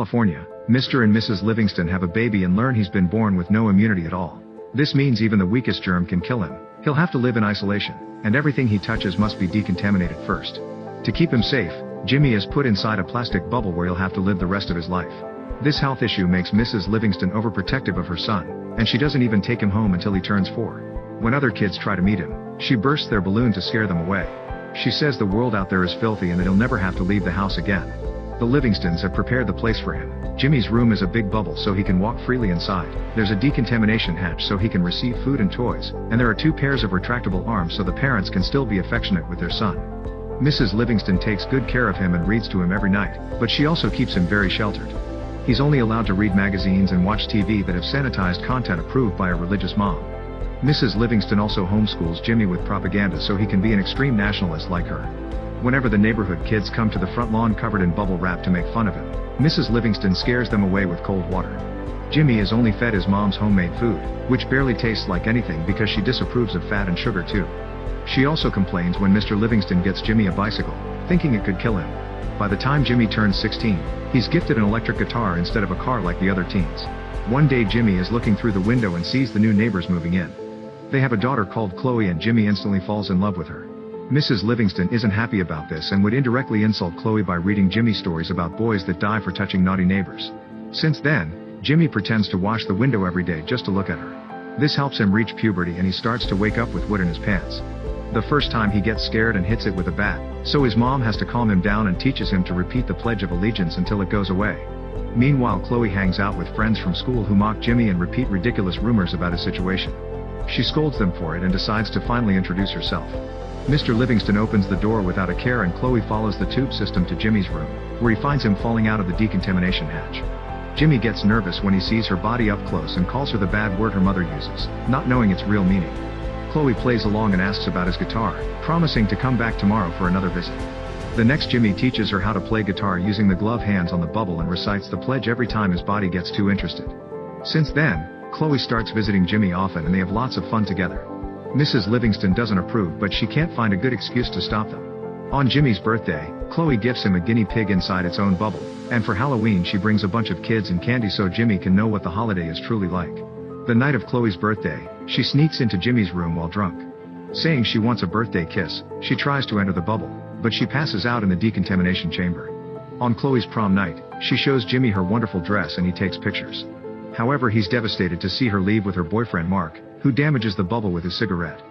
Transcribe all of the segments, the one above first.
California, Mr. and Mrs. Livingston have a baby and learn he's been born with no immunity at all. This means even the weakest germ can kill him. He'll have to live in isolation, and everything he touches must be decontaminated first. To keep him safe, Jimmy is put inside a plastic bubble where he'll have to live the rest of his life. This health issue makes Mrs. Livingston overprotective of her son, and she doesn't even take him home until he turns 4. When other kids try to meet him, she bursts their balloon to scare them away. She says the world out there is filthy and that he'll never have to leave the house again. The Livingstons have prepared the place for him. Jimmy's room is a big bubble so he can walk freely inside. There's a decontamination hatch so he can receive food and toys, and there are 2 pairs of retractable arms so the parents can still be affectionate with their son. Mrs. Livingston takes good care of him and reads to him every night, but she also keeps him very sheltered. He's only allowed to read magazines and watch TV that have sanitized content approved by a religious mom. Mrs. Livingston also homeschools Jimmy with propaganda so he can be an extreme nationalist like her. Whenever the neighborhood kids come to the front lawn covered in bubble wrap to make fun of him, Mrs. Livingston scares them away with cold water. Jimmy is only fed his mom's homemade food, which barely tastes like anything because she disapproves of fat and sugar too. She also complains when Mr. Livingston gets Jimmy a bicycle, thinking it could kill him. By the time Jimmy turns 16, he's gifted an electric guitar instead of a car like the other teens. One day Jimmy is looking through the window and sees the new neighbors moving in. They have a daughter called Chloe and Jimmy instantly falls in love with her. Mrs. Livingston isn't happy about this and would indirectly insult Chloe by reading Jimmy stories about boys that die for touching naughty neighbors. Since then, Jimmy pretends to wash the window every day just to look at her. This helps him reach puberty and he starts to wake up with wood in his pants. The first time he gets scared and hits it with a bat, so his mom has to calm him down and teaches him to repeat the Pledge of Allegiance until it goes away. Meanwhile, Chloe hangs out with friends from school who mock Jimmy and repeat ridiculous rumors about his situation. She scolds them for it and decides to finally introduce herself. Mr. Livingston opens the door without a care and Chloe follows the tube system to Jimmy's room, where he finds him falling out of the decontamination hatch. Jimmy gets nervous when he sees her body up close and calls her the bad word her mother uses, not knowing its real meaning. Chloe plays along and asks about his guitar, promising to come back tomorrow for another visit. The next Jimmy teaches her how to play guitar using the glove hands on the bubble and recites the pledge every time his body gets too interested. Since then, Chloe starts visiting Jimmy often and they have lots of fun together. Mrs. Livingston doesn't approve but she can't find a good excuse to stop them. On Jimmy's birthday, Chloe gifts him a guinea pig inside its own bubble, and for Halloween she brings a bunch of kids and candy so Jimmy can know what the holiday is truly like. The night of Chloe's birthday, she sneaks into Jimmy's room while drunk. Saying she wants a birthday kiss, she tries to enter the bubble, but she passes out in the decontamination chamber. On Chloe's prom night, she shows Jimmy her wonderful dress and he takes pictures. However, he's devastated to see her leave with her boyfriend Mark, who damages the bubble with his cigarette.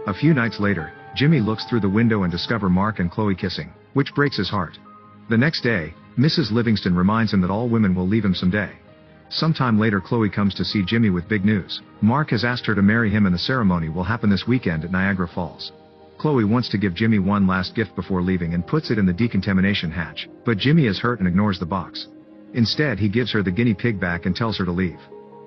A few nights later, Jimmy looks through the window and discovers Mark and Chloe kissing, which breaks his heart. The next day, Mrs. Livingston reminds him that all women will leave him someday. Sometime later, Chloe comes to see Jimmy with big news. Mark has asked her to marry him and the ceremony will happen this weekend at Niagara Falls. Chloe wants to give Jimmy one last gift before leaving and puts it in the decontamination hatch, but Jimmy is hurt and ignores the box. Instead, he gives her the guinea pig back and tells her to leave.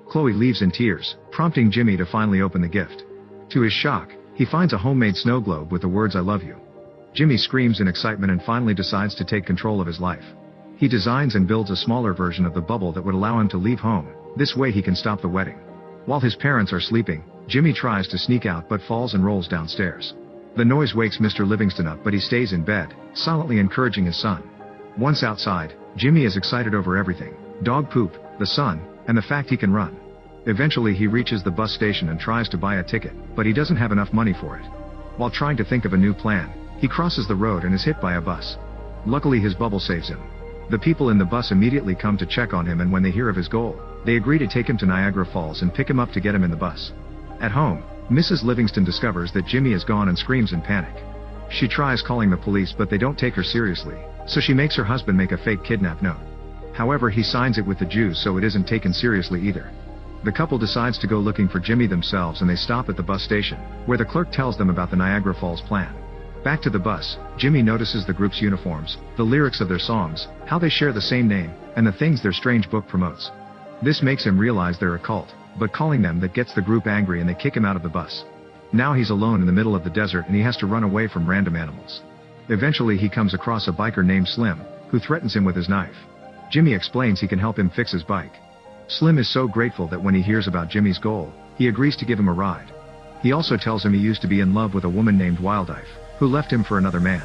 Chloe leaves in tears, prompting Jimmy to finally open the gift. To his shock, he finds a homemade snow globe with the words "I love you." Jimmy screams in excitement and finally decides to take control of his life. He designs and builds a smaller version of the bubble that would allow him to leave home. This way he can stop the wedding. While his parents are sleeping, Jimmy tries to sneak out but falls and rolls downstairs. The noise wakes Mr. Livingston up but he stays in bed, silently encouraging his son. Once outside, Jimmy is excited over everything: dog poop, the sun, and the fact he can run. Eventually he reaches the bus station and tries to buy a ticket, but he doesn't have enough money for it. While trying to think of a new plan, he crosses the road and is hit by a bus. Luckily his bubble saves him. The people in the bus immediately come to check on him and when they hear of his goal, they agree to take him to Niagara Falls and pick him up to get him in the bus. At home, Mrs. Livingston discovers that Jimmy is gone and screams in panic. She tries calling the police but they don't take her seriously, so she makes her husband make a fake kidnap note. However, he signs it with the Jews so it isn't taken seriously either. The couple decides to go looking for Jimmy themselves and they stop at the bus station, where the clerk tells them about the Niagara Falls plan. Back to the bus, Jimmy notices the group's uniforms, the lyrics of their songs, how they share the same name, and the things their strange book promotes. This makes him realize they're a cult, but calling them that gets the group angry and they kick him out of the bus. Now he's alone in the middle of the desert and he has to run away from random animals. Eventually he comes across a biker named Slim, who threatens him with his knife. Jimmy explains he can help him fix his bike. Slim is so grateful that when he hears about Jimmy's goal, he agrees to give him a ride. He also tells him he used to be in love with a woman named Wildife, who left him for another man.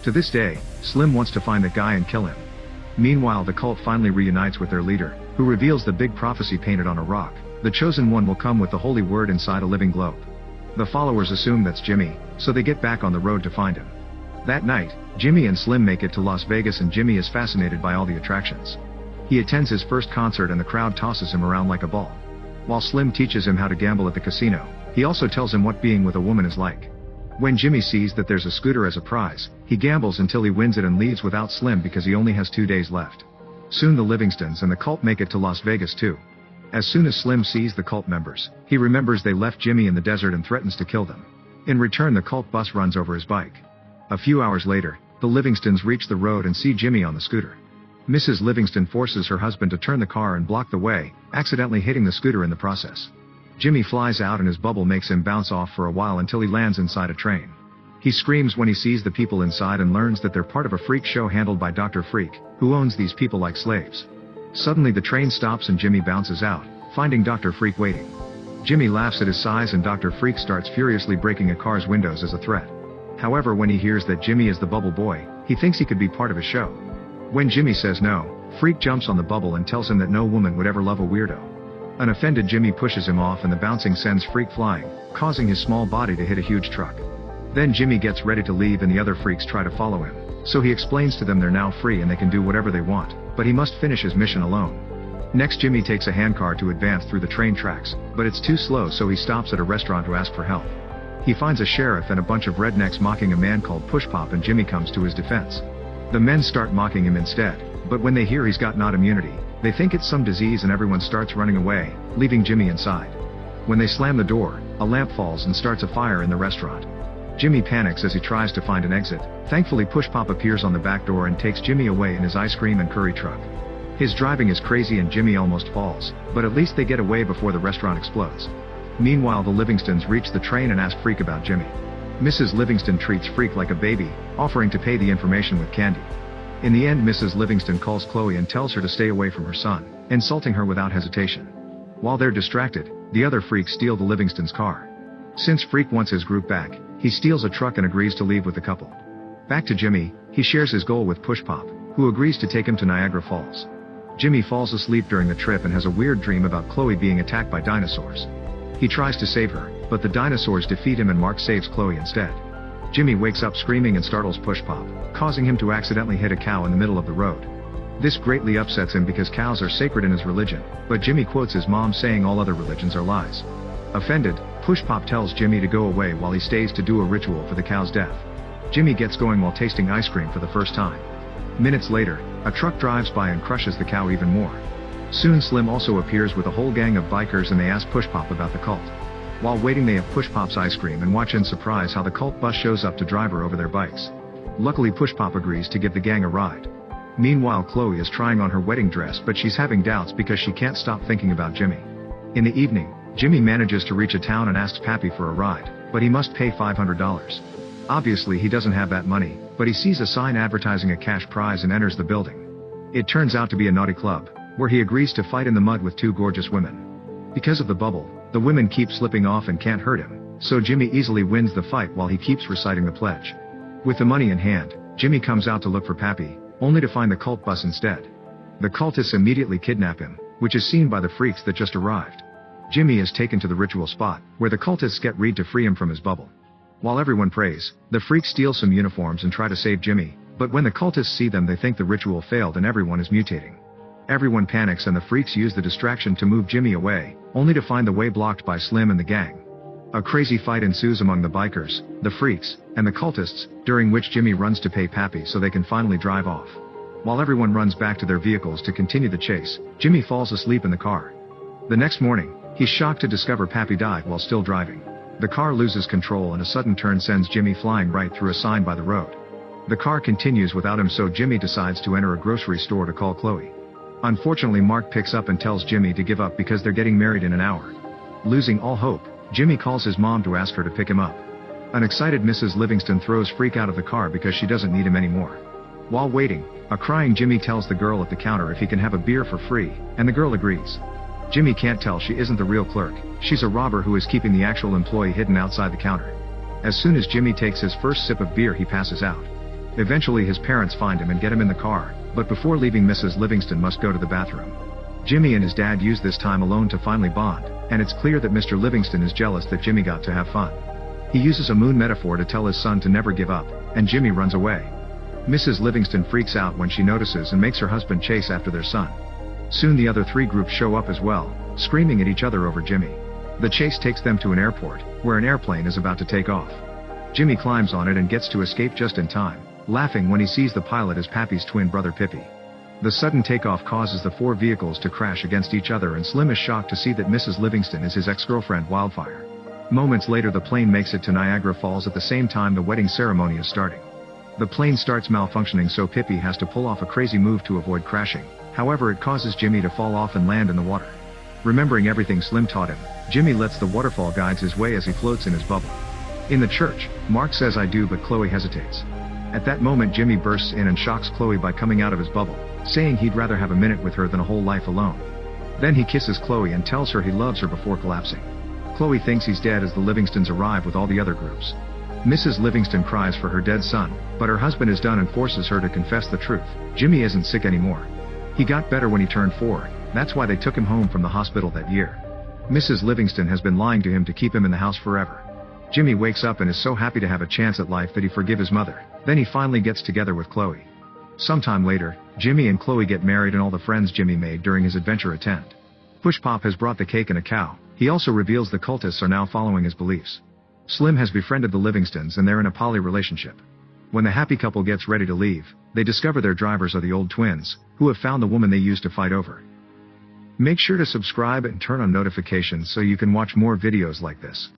To this day, Slim wants to find that guy and kill him. Meanwhile, the cult finally reunites with their leader, who reveals the big prophecy painted on a rock. The chosen one will come with the holy word inside a living globe. The followers assume that's Jimmy, so they get back on the road to find him. That night, Jimmy and Slim make it to Las Vegas, and Jimmy is fascinated by all the attractions. He attends his first concert and the crowd tosses him around like a ball. While Slim teaches him how to gamble at the casino, he also tells him what being with a woman is like. When Jimmy sees that there's a scooter as a prize, he gambles until he wins it and leaves without Slim because he only has 2 days left. Soon the Livingstons and the cult make it to Las Vegas too. As soon as Slim sees the cult members, he remembers they left Jimmy in the desert and threatens to kill them. In return, the cult bus runs over his bike. A few hours later, the Livingstons reach the road and see Jimmy on the scooter. Mrs. Livingston forces her husband to turn the car and block the way, accidentally hitting the scooter in the process. Jimmy flies out and his bubble makes him bounce off for a while until he lands inside a train. He screams when he sees the people inside and learns that they're part of a freak show handled by Dr. Freak, who owns these people like slaves. Suddenly the train stops and Jimmy bounces out, finding Dr. Freak waiting. Jimmy laughs at his size and Dr. Freak starts furiously breaking a car's windows as a threat. However, when he hears that Jimmy is the bubble boy, he thinks he could be part of his show. When Jimmy says no, Freak jumps on the bubble and tells him that no woman would ever love a weirdo. An offended Jimmy pushes him off and the bouncing sends Freak flying, causing his small body to hit a huge truck. Then Jimmy gets ready to leave and the other freaks try to follow him, so he explains to them they're now free and they can do whatever they want, but he must finish his mission alone. Next, Jimmy takes a handcar to advance through the train tracks, but it's too slow, so he stops at a restaurant to ask for help. He finds a sheriff and a bunch of rednecks mocking a man called Push Pop, and Jimmy comes to his defense. The men start mocking him instead, but when they hear he's got not immunity, they think it's some disease and everyone starts running away, leaving Jimmy inside. When they slam the door, a lamp falls and starts a fire in the restaurant. Jimmy panics as he tries to find an exit. Thankfully, Push Pop appears on the back door and takes Jimmy away in his ice cream and curry truck. His driving is crazy and Jimmy almost falls, but at least they get away before the restaurant explodes. Meanwhile, the Livingstons reach the train and ask Freak about Jimmy. Mrs. Livingston treats Freak like a baby, offering to pay the information with candy. In the end, Mrs. Livingston calls Chloe and tells her to stay away from her son, insulting her without hesitation. While they're distracted, the other freaks steal the Livingstons' car. Since Freak wants his group back, he steals a truck and agrees to leave with the couple. Back to Jimmy, he shares his goal with Push Pop, who agrees to take him to Niagara Falls. Jimmy falls asleep during the trip and has a weird dream about Chloe being attacked by dinosaurs. He tries to save her, but the dinosaurs defeat him and Mark saves Chloe instead. Jimmy wakes up screaming and startles Push Pop, causing him to accidentally hit a cow in the middle of the road. This greatly upsets him because cows are sacred in his religion, but Jimmy quotes his mom saying all other religions are lies. Offended, Push Pop tells Jimmy to go away while he stays to do a ritual for the cow's death. Jimmy gets going while tasting ice cream for the first time. Minutes later, a truck drives by and crushes the cow even more. Soon Slim also appears with a whole gang of bikers and they ask Push Pop about the cult. While waiting, they have Push Pop's ice cream and watch in surprise how the cult bus shows up to drive her over their bikes. Luckily, Push Pop agrees to give the gang a ride. Meanwhile, Chloe is trying on her wedding dress, but she's having doubts because she can't stop thinking about Jimmy. In the evening, Jimmy manages to reach a town and asks Pappy for a ride, but he must pay $500. Obviously, he doesn't have that money, but he sees a sign advertising a cash prize and enters the building. It turns out to be a naughty club, where he agrees to fight in the mud with two gorgeous women. Because of the bubble, the women keep slipping off and can't hurt him, so Jimmy easily wins the fight while he keeps reciting the pledge. With the money in hand, Jimmy comes out to look for Pappy, only to find the cult bus instead. The cultists immediately kidnap him, which is seen by the freaks that just arrived. Jimmy is taken to the ritual spot, where the cultists get Reed to free him from his bubble. While everyone prays, the freaks steal some uniforms and try to save Jimmy, but when the cultists see them, they think the ritual failed and everyone is mutating. Everyone panics and the freaks use the distraction to move Jimmy away, only to find the way blocked by Slim and the gang. A crazy fight ensues among the bikers, the freaks, and the cultists, during which Jimmy runs to pay Pappy so they can finally drive off. While everyone runs back to their vehicles to continue the chase, Jimmy falls asleep in the car. The next morning, he's shocked to discover Pappy died while still driving. The car loses control and a sudden turn sends Jimmy flying right through a sign by the road. The car continues without him, so Jimmy decides to enter a grocery store to call Chloe. Unfortunately, Mark picks up and tells Jimmy to give up because they're getting married in an hour. Losing all hope, Jimmy calls his mom to ask her to pick him up. An excited Mrs. Livingston throws Freak out of the car because she doesn't need him anymore. While waiting, a crying Jimmy tells the girl at the counter if he can have a beer for free, and the girl agrees. Jimmy can't tell she isn't the real clerk, she's a robber who is keeping the actual employee hidden outside the counter. As soon as Jimmy takes his first sip of beer, he passes out. Eventually his parents find him and get him in the car, but before leaving Mrs. Livingston must go to the bathroom. Jimmy and his dad use this time alone to finally bond, and it's clear that Mr. Livingston is jealous that Jimmy got to have fun. He uses a moon metaphor to tell his son to never give up, and Jimmy runs away. Mrs. Livingston freaks out when she notices and makes her husband chase after their son. Soon the other three groups show up as well, screaming at each other over Jimmy. The chase takes them to an airport, where an airplane is about to take off. Jimmy climbs on it and gets to escape just in time, laughing when he sees the pilot as Pappy's twin brother Pippi. The sudden takeoff causes the four vehicles to crash against each other, and Slim is shocked to see that Mrs. Livingston is his ex-girlfriend Wildfire. Moments later the plane makes it to Niagara Falls at the same time the wedding ceremony is starting. The plane starts malfunctioning, so Pippi has to pull off a crazy move to avoid crashing. However, it causes Jimmy to fall off and land in the water. Remembering everything Slim taught him, Jimmy lets the waterfall guide his way as he floats in his bubble. In the church, Mark says "I do," but Chloe hesitates. At that moment Jimmy bursts in and shocks Chloe by coming out of his bubble, saying he'd rather have a minute with her than a whole life alone. Then he kisses Chloe and tells her he loves her before collapsing. Chloe thinks he's dead as the Livingstons arrive with all the other groups. Mrs. Livingston cries for her dead son, but her husband is done and forces her to confess the truth. Jimmy isn't sick anymore. He got better when he turned 4, that's why they took him home from the hospital that year. Mrs. Livingston has been lying to him to keep him in the house forever. Jimmy wakes up and is so happy to have a chance at life that he forgives his mother. Then he finally gets together with Chloe. Sometime later, Jimmy and Chloe get married and all the friends Jimmy made during his adventure attend. Push Pop has brought the cake and a cow. He also reveals the cultists are now following his beliefs. Slim has befriended the Livingstons and they're in a poly relationship. When the happy couple gets ready to leave, they discover their drivers are the old twins, who have found the woman they used to fight over. Make sure to subscribe and turn on notifications so you can watch more videos like this.